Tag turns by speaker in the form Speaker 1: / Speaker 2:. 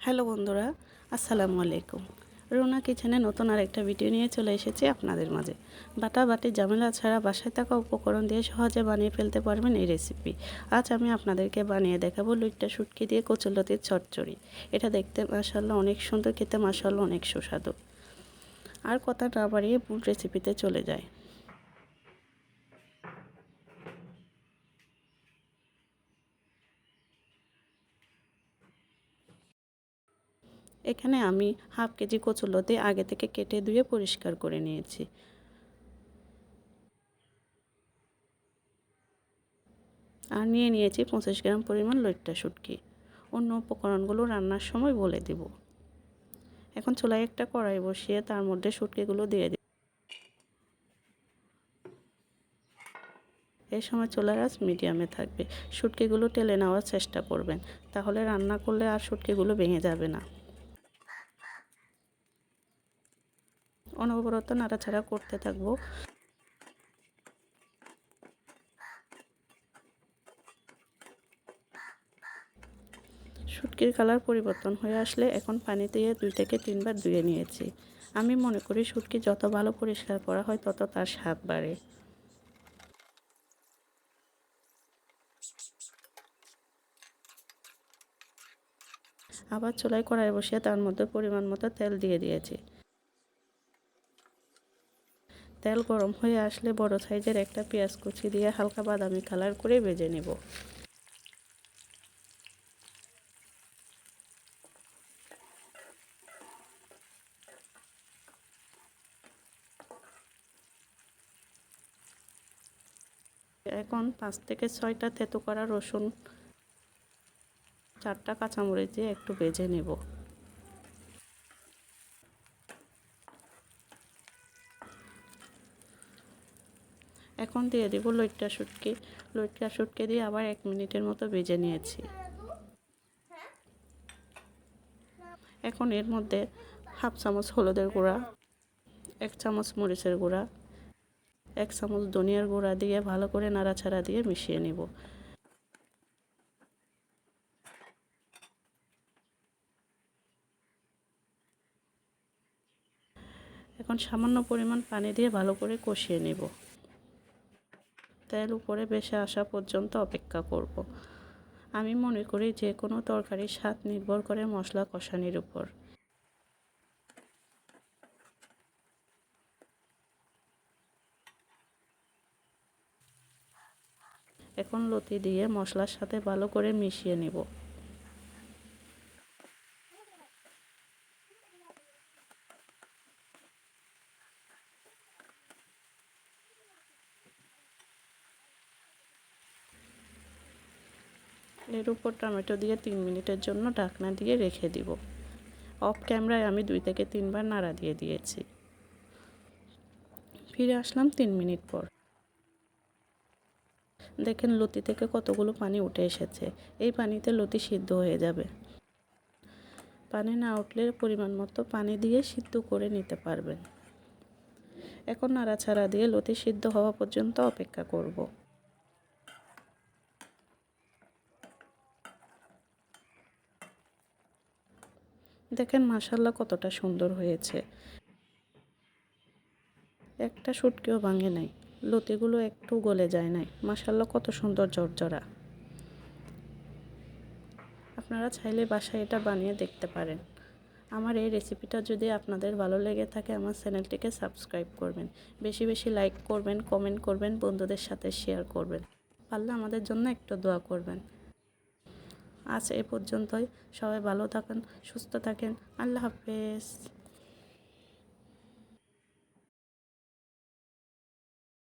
Speaker 1: Hello বন্ধুরা, আসসালামু আলাইকুম। রুনা কিচেনে নতুন আরেকটা ভিডিও নিয়ে চলে এসেছি আপনাদের মাঝে। বাটাবাটি ঝামেলা ছাড়া বাসায় থাকা উপকরণ দিয়ে সহজে বানিয়ে ফেলতে পারবেন এই রেসিপি। আজ আমি আপনাদেরকে বানিয়ে দেখাবো লইট্টা শুটকি দিয়ে কচুরলতির চচ্চড়ি। এটা দেখতে মাশাআল্লাহ অনেক সুন্দর, খেতে মাশাআল্লাহ অনেক সুস্বাদু। আর কথা না বাড়িয়ে মূল রেসিপিতে চলে যায়। এখানে আমি হাফ কেজি কচুরলতি আগে থেকে কেটে ধুয়ে পরিষ্কার করে নিয়েছি। আর নিয়ে নিয়েছি 25 গ্রাম পরিমাণ লইট্টা শুটকি। অন্য উপকরণগুলো রান্নার সময় বলে দিব। এখন চুলায় একটা কড়াই বসিয়ে তার মধ্যে শুটকিগুলো দিয়ে দিই। এই সময় চুলার আঁচ মিডিয়ামে থাকবে। শুটকিগুলো টেলে নেওয়ার চেষ্টা করবেন, তাহলে রান্না করলে আর শুটকিগুলো ভেঙে যাবে না। অনবরত নাড়াচাড়া করতে থাকবো। শুটকির কালার পরিবর্তন হয়ে আসলে এখন পানি দিয়ে 2 থেকে 3 বার ধুয়ে নিয়েছি। আমি মনে করি শুটকি যত ভালো পরিষ্কার করা হয় তত তার স্বাদ বাড়ে। আবার চুলায় কড়াই বসিয়ে তার মধ্যে পরিমাণ মতো তেল দিয়ে দিয়েছি। তেল গরম হয়ে আসলে বড় সাইজের একটা পেঁয়াজ কুচি দিয়ে হালকা বাদামি কালার করে ভেজে নেব। এখন 5 থেকে 6টা থেতো করা রসুন, 4টা কাঁচামরিচ দিয়ে একটু ভেজে নেব। এখন দিয়ে দেব লইট্টা শুটকি। লইট্টা শুটকি দিয়ে আবার 1 মিনিটের মতো ভেজে নিয়েছি। এখন এর মধ্যে হাফ চামচ হলুদের গুঁড়া, 1 চামচ মরিচের গুঁড়া, 1 চামচ ধনিয়ার গুঁড়া দিয়ে ভালো করে নাড়াচাড়া দিয়ে মিশিয়ে নেব। এখন সামান্য পরিমাণ পানি দিয়ে ভালো করে কষিয়ে নেব। তেল উপরে ভেসে আসা পর্যন্ত অপেক্ষা করব। আমি মনে করি যে কোনো তরকারির স্বাদ নির্ভর করে মশলা কষানির উপর। এখন লতি দিয়ে মশলার সাথে ভালো করে মিশিয়ে নেব। এর উপর টমেটো দিয়ে 3 মিনিটের জন্য ঢাকনা দিয়ে রেখে দিব। অফ ক্যামেরায় আমি 2 থেকে 3 বার নাড়া দিয়ে দিয়েছি। ফিরে আসলাম 3 মিনিট পর। দেখেন লতি থেকে কতগুলো পানি উঠে এসেছে। এই পানিতে লতি সিদ্ধ হয়ে যাবে। পানি না উঠলে পরিমাণ মতো পানি দিয়ে সিদ্ধ করে নিতে পারবেন। এখন নাড়াচাড়া দিয়ে লতি সিদ্ধ হওয়া পর্যন্ত অপেক্ষা করব। দেখেন মাশাআল্লাহ কতটা সুন্দর হয়েছে। একটা শুটকিও ভাঙে নাই, লতিগুলো একটু গলে যায় নাই। মাশাআল্লাহ কত সুন্দর ঝরঝরা। আপনারা চাইলে বাসায় এটা বানিয়ে দেখতে পারেন। আমার এই রেসিপিটা যদি আপনাদের ভালো লেগে থাকে আমার চ্যানেলটিকে সাবস্ক্রাইব করবেন, বেশি বেশি লাইক করবেন, কমেন্ট করবেন, বন্ধুদের সাথে শেয়ার করবেন। পারলে আমাদের জন্য একটু দোয়া করবেন। আজ এই পর্যন্তই। সবাই ভালো থাকেন, সুস্থ থাকেন। আল্লাহ হাফেজ।